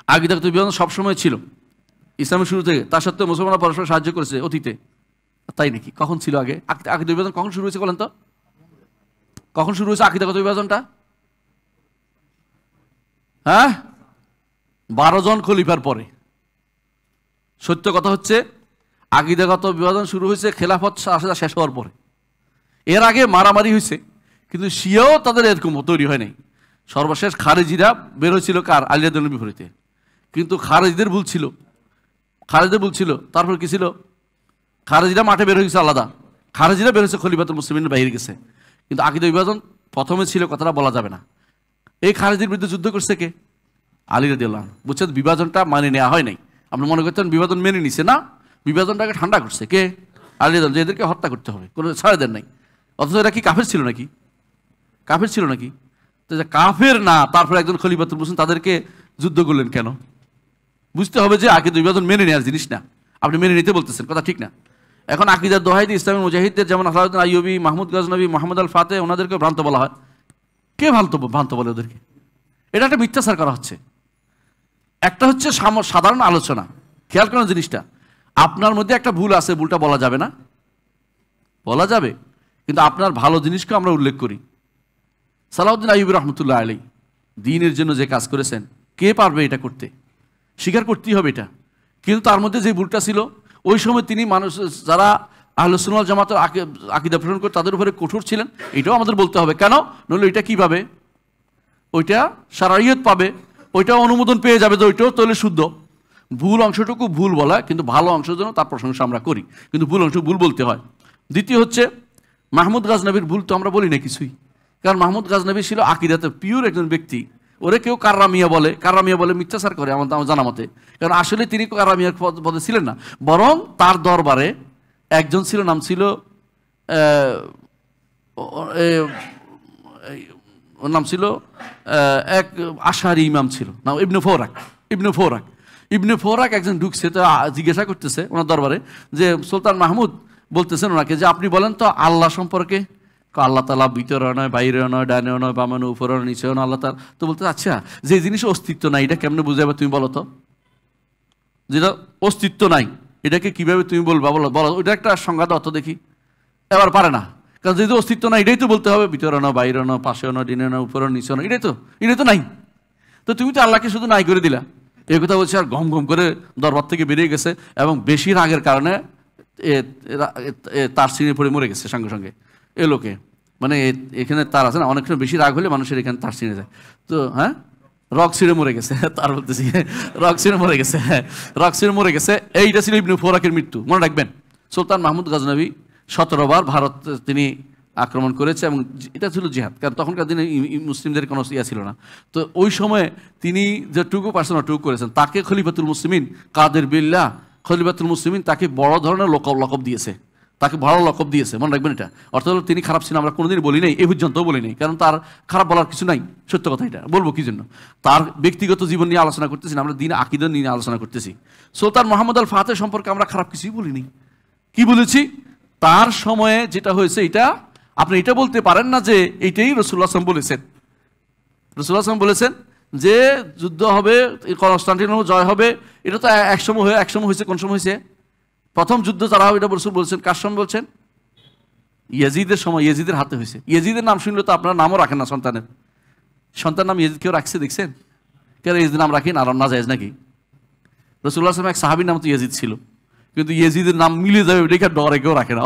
আকিদাগত বিভাজন সবসময় ছিল ইসলামের শুরু থেকে, তা সত্ত্বেও মুসলমানরা পরস্পর সাহায্য করেছে অতীতে। তাই নাকি? কখন ছিল আগে আকিদা বিভাজন? কখন শুরু হয়েছে বলেন তো? কখন শুরু হয়েছে আকিদাগত বিভাজনটা? হ্যাঁ, 12 জন খলিফার পরে। সত্য কথা হচ্ছে আকিদাগত বিভাজন শুরু হয়েছে খেলাফত শেষ হওয়ার পরে। এর আগে মারামারি হয়েছে, কিন্তু শিয়াও তাদের এরকম তৈরি হয় নাই। সর্বশেষ খারেজিরা বের হয়েছিল কার? আলী রাদিয়াল্লাহু বিপরীতে। কিন্তু খারেজিদের ভুল ছিল। তারপর কি ছিল? খারেজিরা মাঠে বের হয়ে গেছে আলাদা, খারেজিরা বের হয়েছে খলিফাতুল মুসলিমিনের বাইরে গেছে। কিন্তু আকিদা বিভাজন প্রথমে ছিল, কথাটা বলা যাবে না। এই খারেজির বিরুদ্ধে যুদ্ধ করছে কে? আলী রাদিয়াল্লাহু আনহু। বুঝছেন, বিভাজনটা মানে নেওয়া হয় নাই। আপনি মনে করতেন বিভাজন মেনে নিছে, না, বিভাজনটাকে ঠান্ডা করছে কে? আলী রাদিয়াল্লাহু, যে এদেরকে হত্যা করতে হবে, কোনো ছাড়া দেন নাই। অথচ এরা কি কাফের ছিল নাকি? তো যে কাফের না, তারপর একজন খলিফাতুল মুসলিম, তাদেরকে যুদ্ধ করলেন কেন? বুঝতে হবে যে আকিদা বিভাজন মেনে নেওয়ার জিনিস না। আপনি মেনে নিতে বলতেছেন, কথা ঠিক না। এখন আকিদার দোহাই দিয়ে ইসলামী মুজাহিদদের, যেমন আলাউদ্দিন আইয়ুবী, মাহমুদ গজনবী, মোহাম্মদ আল ফাতে, ওনাদেরকে ভ্রান্ত বলা হয়। কে ভ্রান্ত বলে ওদেরকে? এটা একটা মিথ্যাচার করা হচ্ছে। একটা হচ্ছে সাধারণ আলোচনা, খেয়াল করেন জিনিসটা। আপনার মধ্যে একটা ভুল আছে, ভুলটা বলা যাবে না? বলা যাবে, কিন্তু আপনার ভালো জিনিসকে আমরা উল্লেখ করি। সালাউদ্দিন আইয়ুবী রহমতুল্লাহ আলাইহি দ্বীনের জন্য যে কাজ করেছেন, কে পারবে এটা করতে? স্বীকার করতেই হবে এটা। কিন্তু তার মধ্যে যে ভুলটা ছিল, ওই সময় তিনি মানুষ যারা আহলে সুন্নাহ ওয়াল জামাতের আকীদা পোষণ করে তাদের উপরে কঠোর ছিলেন, এটাও আমাদের বলতে হবে। কেন? নইলে ওইটা কি পাবে? ওইটা শারঈয়ত পাবে, ওইটাও অনুমোদন পেয়ে যাবে যে ওইটাও তাহলে শুদ্ধ। ভুল অংশটুকু ভুল বলা, কিন্তু ভালো অংশের জন্য তার প্রশংসা আমরা করি, কিন্তু ভুল অংশ ভুল বলতে হয়। দ্বিতীয় হচ্ছে মাহমুদ গাজনবীর ভুল তো আমরা বলি না কিছুই, কারণ মাহমুদ গাজনবী ছিল আকীদাতে পিওর একজন ব্যক্তি। ওরে কেউ কার্রামিয়া বলে মিথ্যাচার করে আমার জানা মতে, কারণ আসলে তিনি কার্রামিয়ার পদে ছিলেন না। বরং তার দরবারে একজন ছিল, নাম ছিল ওর নাম ছিল এক আশারি ইমাম ছিল, নাম ইবনে ফোরাক একজন ঢুকছে, তো জিজ্ঞাসা করতেছে ওনার দরবারে যে সুলতান মাহমুদ বলতেছেন ওনাকে যে আপনি বলেন তো আল্লাহ সম্পর্কে। আল্লাহ তাআলা ভিতরে নয়, বাইরে নয়, ডানেও নয়, বামে নয়, উপরে নয়, নিচেও নয়, আল্লাহ তাআলা। তো বলতে আচ্ছা, যে জিনিস অস্তিত্ব নাই এটা কেমনে বুঝাবে তুমি বলো তো? যেটা অস্তিত্ব নাই এটাকে কিভাবে তুমি বলবা বলো, ওইটা একটা সংজ্ঞা অর্থ দেখি। এবার পারে না, কারণ যেহেতু অস্তিত্ব নাই এটাই তো বলতে হবে, ভিতরে নয়, বাইরে নয়, পাশেও নয়, ডিনে নয়, উপরে নিচে নয়, এটাই তো নাই। তো তুমি তো আল্লাহকে শুধু নাই করে দিলা। এই কথা বলছে, আর ঘম ঘম করে দরবার থেকে বেরিয়ে গেছে, এবং বেশি রাগের কারণে তার সিনে পড়ে মরে গেছে সঙ্গে সঙ্গে। এ লোকে মানে এখানে তার আছে না, অনেক সময় বেশি রাগ হলে মানুষের এখানে তার ছিঁড়ে যায়। তো হ্যাঁ, রক ছিঁড়ে মরে গেছে, তার বলতেছি রক ছিঁড়ে মরে গেছে। এইটা ছিল ইবনে ফোরাকের মৃত্যু, মনে রাখবেন। সুলতান মাহমুদ গজনবী 17 বার ভারত তিনি আক্রমণ করেছে, এবং এটা ছিল জিহাদ, কারণ তখনকার দিনে মুসলিমদের কোনো ইয়া ছিল না। তো ওই সময়ে তিনি যে টুকু পারছেন টুকু করেছেন, তাকে খলিফাতুল মুসলিমিন কাদের বিল্লাহ খলিফাতুল মুসলিমিন তাকে বড় ধরনের লকব দিয়েছে, তাকে ভালো লকব দিয়েছে, মনে রাখবেন এটা। অর্থাৎ হলো তিনি খারাপ ছিলেন আমরা কোনোদিন বলি নাই, এই পর্যন্তও বলি নাই, কারণ তার খারাপ বলার কিছু নাই। সত্য কথা এটা বলবো কি জন্য, তার ব্যক্তিগত জীবন নিয়ে আলোচনা করতেছি না, আমরা দিন আকীদা নিয়ে আলোচনা করতেছি। সুলতান মোহাম্মদ আল ফাতে সম্পর্কে আমরা খারাপ কিছুই বলিনি। কি বলেছি? তার সময়ে যেটা হয়েছে এটা আপনি এটা বলতে পারেন না যে এইটাই রাসূলুল্লাহ সাল্লাল্লাহু আলাইহি বলেছেন যে যুদ্ধ হবে, কনস্টান্টিনোপল জয় হবে। এটা তো এক সময় হয়েছে। কোন সময় হয়েছে? প্রথম যুদ্ধ যারা হবে এটা রাসূল বলছেন। কার সময় বলছেন? ইয়াজিদের সময়, ইয়াজিদের হাতে হয়েছে। ইয়াজিদের নাম শুনলে তো আপনার নামও রাখেন না, সন্তান নাম ইয়াজিদ কেউ রাখছে দেখছেন? কেন ইয়াজিদের নাম রাখেন? আর না জায়েজ নাকি? রাসূলুল্লাহ সাল্লাল্লাহু আলাইহি ওয়াসাল্লাম এক সাহাবীর নাম তো ইয়াজিদ ছিল, কিন্তু ইয়াজিদের নাম মিলে যাবে দেখে ডরে কেউ রাখে না।